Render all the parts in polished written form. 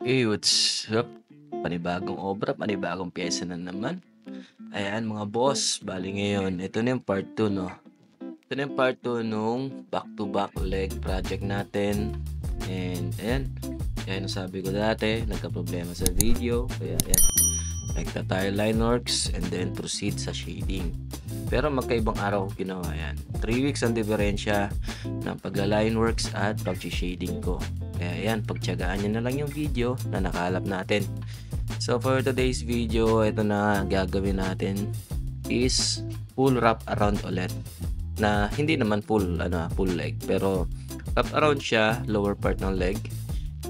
Hey, what's up? Panibagong obra, panibagong piyesa na naman. Ayan mga boss, bali ngayon, ito na yung part 2, no? Ito na yung part 2 nung back-to-back leg project natin. And ayan, kaya sabi ko dati, nagka-problema sa video. Kaya ayan, rekta tayo line works and then proceed sa shading. Pero magkaibang araw ko ginawa yan. 3 weeks ang diferensya ng pagla-line works at pag-shading ko. Kaya yan, pagtyagaan nyo na lang yung video na nakalap natin. So for today's video, ito na gagawin natin is full wrap around ulit. Na hindi naman full leg, pero wrap around siya, lower part ng leg.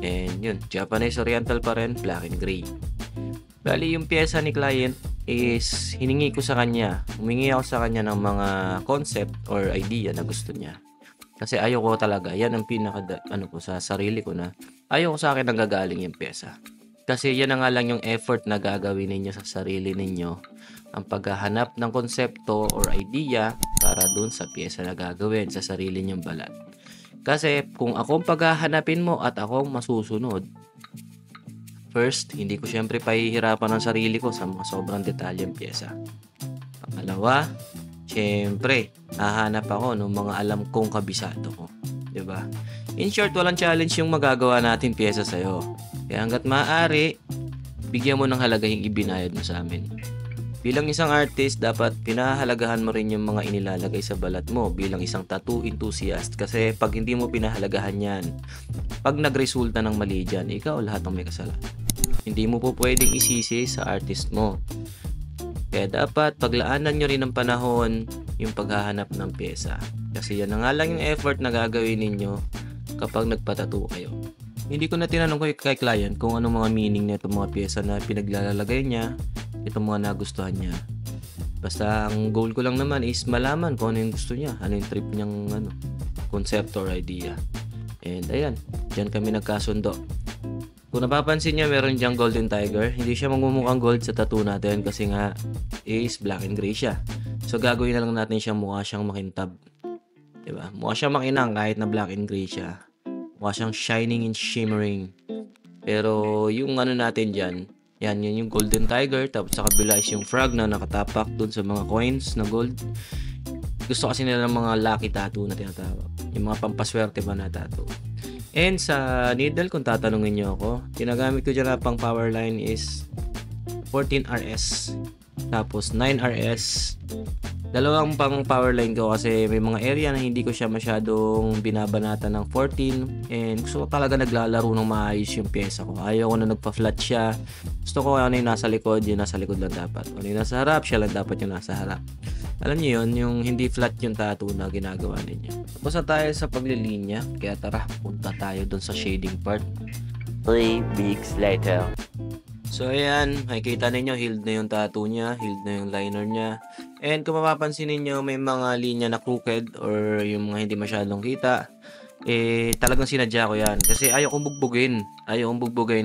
And yun, Japanese Oriental pa rin, black and gray. Bali yung pyesa ni client is hiningi ko sa kanya. Humingi ako sa kanya ng mga concept or idea na gusto niya. Kasi ayoko talaga, yan ang ko sa sarili ko na ayoko sa akin nanggagaling yung pyesa. Kasi yan na nga lang yung effort na gagawin ninyo sa sarili ninyo. Ang paghahanap ng konsepto or idea para dun sa pyesa na gagawin sa sarili nyong balat. Kasi kung akong paghahanapin mo at akong masusunod, first, hindi ko syempre pahihirapan ang sarili ko sa mga sobrang detalyeng pyesa. Pangalawa, syempre, hahanap ako ng mga alam kong kabisado ko. 'Di ba? In short, walang challenge yung magagawa natin pyesa sa'yo. Kaya hanggat maaari, bigyan mo ng halaga yung ibinayad mo sa amin. Bilang isang artist, dapat pinahalagahan mo rin yung mga inilalagay sa balat mo bilang isang tattoo enthusiast. Kasi pag hindi mo pinahalagahan yan, pag nagresulta ng mali dyan, ikaw lahat ang may kasalanan. Hindi mo po pwedeng isisi sa artist mo. Kaya dapat paglaanan nyo rin ng panahon yung paghahanap ng pyesa. Kasi yan na nga lang yung effort na gagawin ninyo kapag nagpatattoo kayo. Hindi ko na tinanong kay client kung anong mga meaning na itong mga pyesa na pinaglalagay niya, itong mga nagustuhan niya. Basta ang goal ko lang naman is malaman kung ano yung gusto niya, ano yung trip niyang concept or idea. And ayan, dyan kami nagkasundo. Kung napapansin niya, meron diyang golden tiger. Hindi siya magmumukhang gold sa tattoo natin kasi nga is black and gray siya. So gagawin na lang natin siya mukha siyang makintab. Diba? Mukha siyang makinang kahit na black and gray siya. Mukha siyang shining and shimmering. Pero yung natin dyan, yan yung golden tiger. Tapos sa kabila is yung frog na nakatapak dun sa mga coins na gold. Gusto kasi nila ng mga lucky tattoo na tinatawag. Yung mga pampaswerte ba na tattoo. And sa needle, kung tatanungin nyo ako, ginagamit ko dyan na pang power line is 14RS. Tapos 9RS. Dalawang pang power line ko kasi may mga area na hindi ko siya masyadong binabanatan ng 14. And gusto ko talaga naglalaro ng maayos yung pyesa ko. Ayaw ko na nagpa-flat siya. Gusto ko ano yung nasa likod, yung nasa likod lang dapat. Ano yung nasa harap, siya lang dapat yung nasa harap. Alam niyo yun, yung hindi flat yung tattoo na ginagawa ninyo. Tapos na tayo sa paglilinya. Kaya tara, punta tayo dun sa shading part. 3 weeks later. So ayan, makikita ninyo, healed na yung tattoo niya, healed na yung liner niya. And kung mapapansin ninyo, may mga linya na crooked or yung mga hindi masyadong kita. Talagang sinadya ko yan. Kasi ayaw kong bugbugin.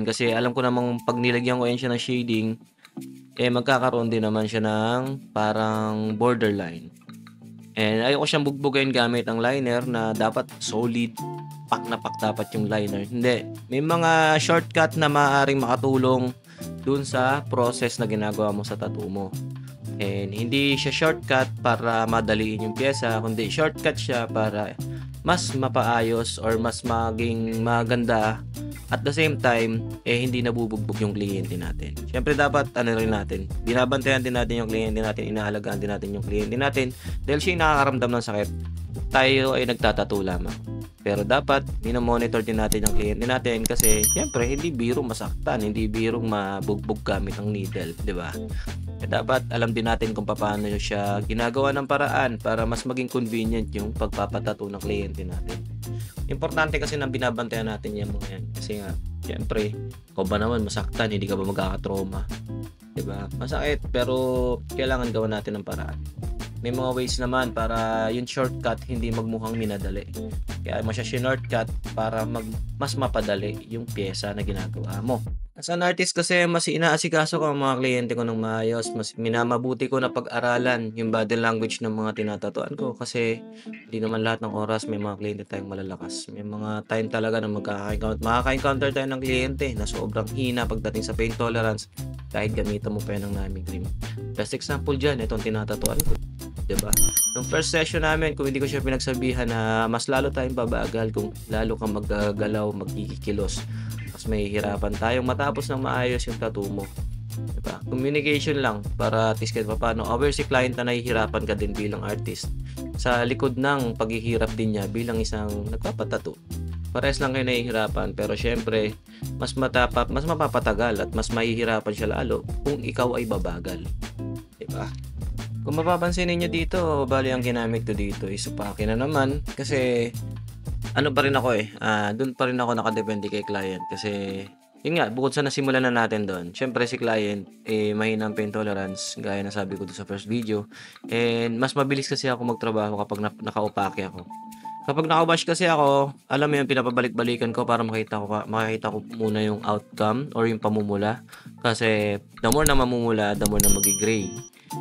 Kasi alam ko namang pag nilagyan ko yan siya ng shading, magkakaroon din naman siya ng parang borderline. And ayaw ko siyang bugbugin gamit ang liner na dapat solid, pak na pak dapat yung liner. Hindi. May mga shortcut na maaaring makatulong dun sa process na ginagawa mo sa tattoo mo. And hindi siya shortcut para madaliin yung pyesa, kundi shortcut siya para mas mapaayos or mas maging maganda. At the same time, hindi nabubugbog yung kliyente natin. Siyempre dapat rin natin, binabantayan din natin yung kliyente natin, inaalagaan din natin yung kliyente natin dahil siya yung nakakaramdam ng sakit. Tayo ay nagtatattoo lamang. Pero dapat, minomonitor din natin yung kliyente natin kasi siyempre hindi birong masaktan, hindi birong mabugbog gamit ang needle, di ba? Dapat alam din natin kung paano siya ginagawa ng paraan para mas maging convenient yung pagpapatattoo ng kliyente natin. Importante kasi na binabantayan natin yung mga yan. Kasi nga, syempre, ikaw ba naman masaktan, hindi ka ba magkakatrauma? Diba? Masakit, pero kailangan gawan natin ng paraan. May mga ways naman para yung shortcut hindi magmukhang minadali. Kaya mo siya shortcut para mas mapadali yung pyesa na ginagawa mo. As an artist kasi mas inaasikaso ko ang mga kliyente ko ng maayos, mas minamabuti ko na pag-aralan yung body language ng mga tinatatuan ko kasi hindi naman lahat ng oras may mga kliyente tayong malalakas. May mga time talaga na makaka-encounter tayo ng kliyente na sobrang hina pagdating sa pain tolerance kahit gamitan mo pa yan ng Nami cream. Best example dyan, itong tinatatuan ko. 'Di ba? Nung first session namin, kung hindi ko siya pinagsabihan na mas lalo tayong babagal kung lalo kang maggagalaw, magkikilos, mas mahihirapan tayong matapos ng maayos yung tattoo mo. 'Di ba? Communication lang para at least kahit papaano aware si client na nahihirapan ka din bilang artist. Sa likod ng paghihirap din niya bilang isang nagpapatattoo. Parehas lang kayo nahihirapan pero syempre mas mapapatagal at mas mahihirapan siya lalo kung ikaw ay babagal. 'Di ba? Kung mapapansin ninyo dito, bali ang ginamit ko dito is upake na naman kasi ano pa rin ako dun pa rin ako nakadepende kay client kasi yun nga, bukod sa nasimulan na natin doon, syempre si client mahina ang pain tolerance gaya na sabi ko doon sa first video, and mas mabilis kasi ako magtrabaho kapag naka-upake ako. Kapag naka-wash kasi ako, alam mo yun, pinapabalik-balikan ko para makita ko muna yung outcome or yung pamumula. Kasi the more na mamumula, the more na magi-gray.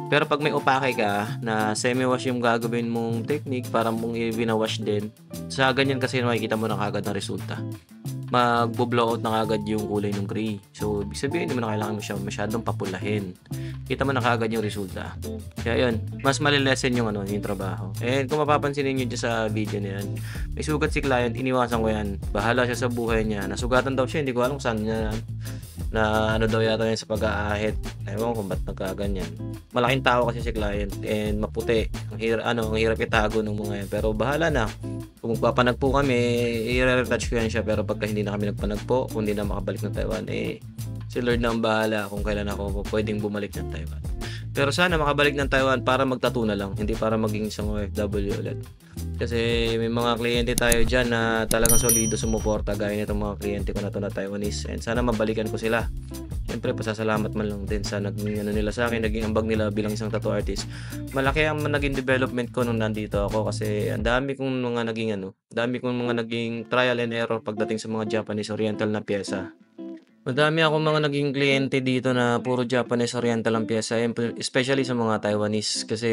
Pero pag may opake ka na semi-wash yung gagawin mong technique para mong i-binawash din, sa ganyan kasi makikita mo na kagad ng resulta. Magbo-blow out na kagad yung kulay ng gray. So, ibig sabihin, hindi mo na kailangan mo siya masyadong papulahin. Kita mo na kagad yung resulta. Kaya yun, mas malilesen yung yung trabaho. And kung mapapansin niyo dyan sa video na yan, may sugat si client, iniwasan ko yan. Bahala siya sa buhay niya. Nasugatan daw siya, hindi ko alam saan niya na ano daw yata yan sa pag-aahit. Ewan ko kung ba't nagkaganyan. Malaking tao kasi si client and maputi. Ang hirap itago ng mga yan. Pero bahala na. Kung magpapanagpo kami, i-retouch ko yan siya. Pero pagka hindi na kami nagpanagpo, kung hindi na makabalik ng Taiwan, si Lord na ang bahala kung kailan ako pwedeng bumalik ng Taiwan. Pero sana makabalik ng Taiwan para magtattoo na lang, hindi para maging isang OFW ulit. Kasi may mga kliyente tayo dyan na talagang solido sumuporta gaya nitong mga kliyente ko na to na Taiwanese, and sana mabalikan ko sila. Siyempre pasasalamat man lang din sa naging nila sa akin, naging ambag nila bilang isang tattoo artist. Malaki ang naging development ko nung nandito ako kasi ang dami kong mga naging trial and error pagdating sa mga Japanese Oriental na piyesa. Madami akong mga naging kliyente dito na puro Japanese Oriental ang piyesa, especially sa mga Taiwanese kasi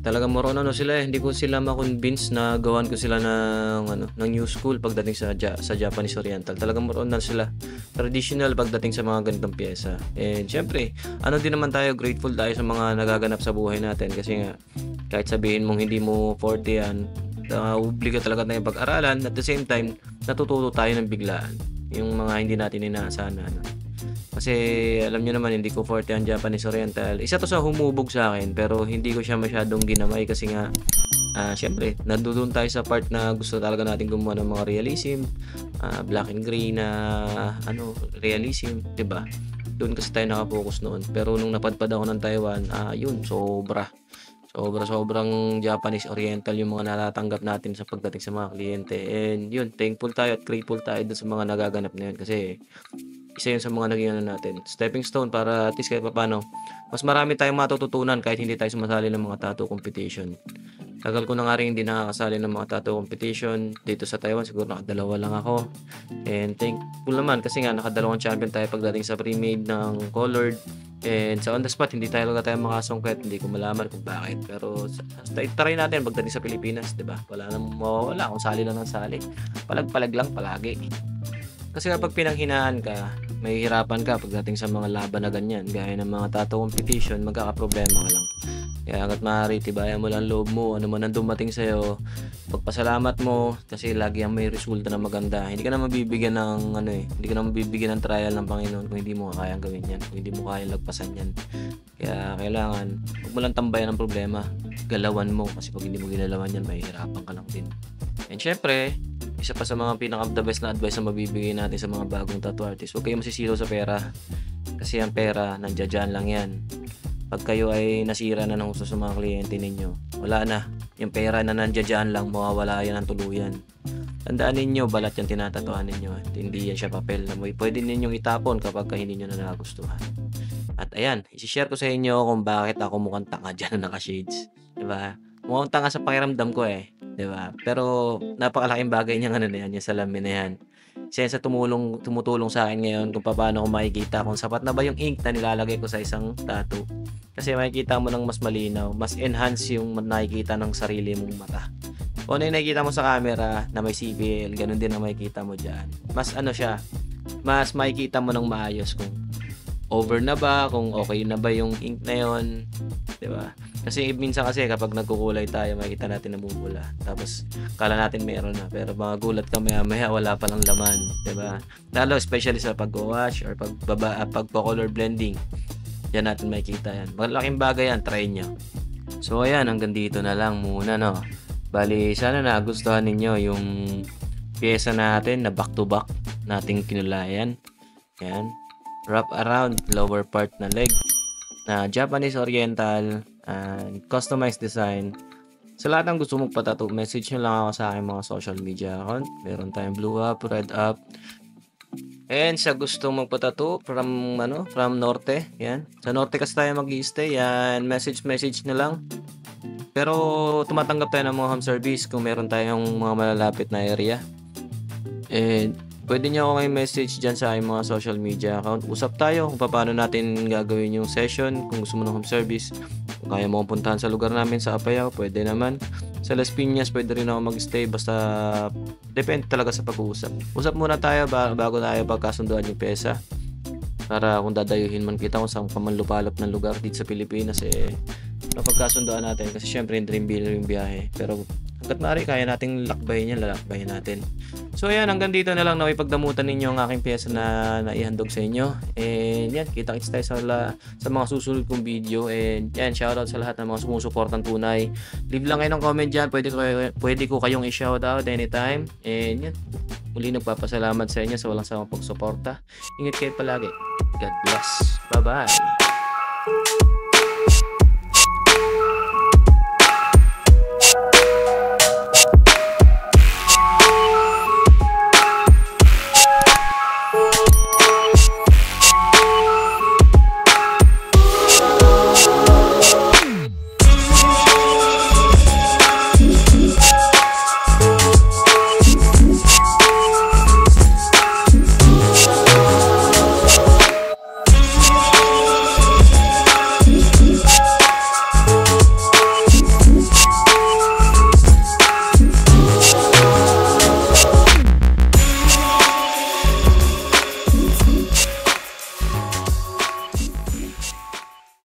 talagang moron sila hindi ko sila ma-convince na gawan ko sila ng new school pagdating sa Japanese Oriental. Talagang moron sila traditional pagdating sa mga ganitong piyesa. And syempre, din naman tayo, grateful tayo sa mga nagaganap sa buhay natin kasi nga kahit sabihin mong hindi mo forte yan, obliga talaga tayong pag-aralan. At the same time, natututo tayo ng biglaan. Yung mga hindi natin inaasahan kasi alam nyo naman hindi ko forte ang Japanese Oriental. Isa to sa humubog sa akin pero hindi ko siya masyadong ginamay kasi nga syempre nandoon tayo sa part na gusto talaga natin gumawa ng mga realism, black and gray na realism, 'di ba? Doon kasi tayo naka-focus noon. Pero nung napadpad ako ng Taiwan, yun sobrang Japanese Oriental yung mga natatanggap natin sa pagdating sa mga kliyente. And yun, thankful tayo at grateful tayo dun sa mga nagaganap na yun kasi isa yun sa mga naging natin, stepping stone para at least kahit paano mas marami tayong matututunan kahit hindi tayo sumasali ng mga tattoo competition. Tagal ko na nga rin hindi nakakasali ng mga tattoo competition dito sa Taiwan, siguro nakadalawa lang ako. And thankful naman kasi nga nakadalawang champion tayo pagdating sa pre-made ng colored. And sa on the spot, hindi tayo makasungkit, hindi ko malaman kung bakit. Pero try natin pagdating sa Pilipinas, 'di ba? Wala nang mawawala kung sali lang ng sali. Palag-palag lang palagi. Kasi kapag pinanghinaan ka, mahihirapan ka pagdating sa mga laban na ganyan, gaya ng mga tattoo competition, magkakaproblema ka lang. Kaya hangga't maaari, tibayan mo lang loob mo, ano man ang dumating sa'yo, pagpasalamat mo, kasi lagi ang may resulta na maganda. Hindi ka na mabibigyan ng hindi ka na mabibigyan ng trial ng Panginoon kung hindi mo kayang gawin yan, kung hindi mo kayang lagpasan yan. Kaya kailangan, huwag mo lang tambayan ang problema, galawan mo, kasi pag hindi mo ginalawan yan, mahihirapan ka lang din. And syempre, isa pa sa mga pinaka-the best na advice na mabibigay natin sa mga bagong tattoo artist, huwag kayong masisiro sa pera. Kasi ang pera, nandiyan lang yan. Pag kayo ay nasira na ng gusto sa mga kliyente ninyo, wala na. Yung pera na nandiyan lang, mawawala yan ng tuluyan. Tandaan ninyo, balat yung tinatatuan ninyo. Hindi yan siya papel na pwede ninyong itapon kapag hindi nyo na nagustuhan. At ayan, isi-share ko sa inyo kung bakit ako mukhang tanga dyan na naka-shades. Diba? Mukhang tanga sa pakiramdam ko Diba? Pero napakalaking bagay niya yung salamin na yan. Isa yan sa tumutulong sa akin ngayon kung paano ko makikita kung sapat na ba yung ink na nilalagay ko sa isang tattoo. Kasi makikita mo ng mas malinaw, mas enhance yung nakikita ng sarili mong mata. Kung ano yung nakikita mo sa camera na may CBL, ganun din ang makikita mo dyan. Mas ano siya, mas makikita mo ng maayos kung over na ba, kung okay na ba yung ink na yon, 'di ba? Kasi minsan kasi kapag nagkukulay tayo, makikita natin namumula. Tapos kala natin meron na, pero magugulat ka maya-maya wala pa lang laman, 'di ba? Lalo especially sa pag-wash or pagpo-color blending. Diyan natin makikita 'yan. Malaking bagay 'yan, try nyo. So ayan, hanggang dito na lang muna, no. Bali, sana nagustuhan ninyo yung pyesa natin na back to back nating kinulayan. Yan. Wrap around lower part na leg na Japanese Oriental and customized design. Sa lahat ng gusto mong patato, message nyo lang ako sa aking mga social media account. Meron tayong Blue Up, Red Up. And sa gusto magpatato from Norte, yan. Sa Norte kasi tayo mag-i-stay, yan. Message na lang. Pero tumatanggap tayo ng mga home service kung meron tayong mga malalapit na area. And pwede nyo ako message dyan sa aking mga social media account. Usap tayo kung paano natin gagawin yung session. Kung gusto mo ng home service, kung kaya mo puntahan sa lugar namin sa Apayao, pwede naman. Sa Las Piñas, pwede rin ako mag-stay. Basta depende talaga sa pag-uusap. Usap muna tayo bago tayo pagkasunduan yung pyesa. Para kung dadayuhin man kita kung saan ka man lupalop ng lugar dito sa Pilipinas, napagkasunduan natin. Kasi syempre yung dream bill yung biyahe. Pero hanggat maaari, kaya nating lalakbayin natin. So ayan, hanggang dito na lang na ipagdamutan ninyo ang aking pyesa na naihandog sa inyo. And yan, kita-kits tayo sa mga susunod kong video. And yan, shoutout sa lahat ng mga sumusuportang tunay. Leave lang kayo ng comment dyan, pwede ko kayong i-shoutout anytime. And yan, muli nagpapasalamat sa inyo sa walang samang pagsuporta. Ingat kayo palagi. God bless. Bye-bye.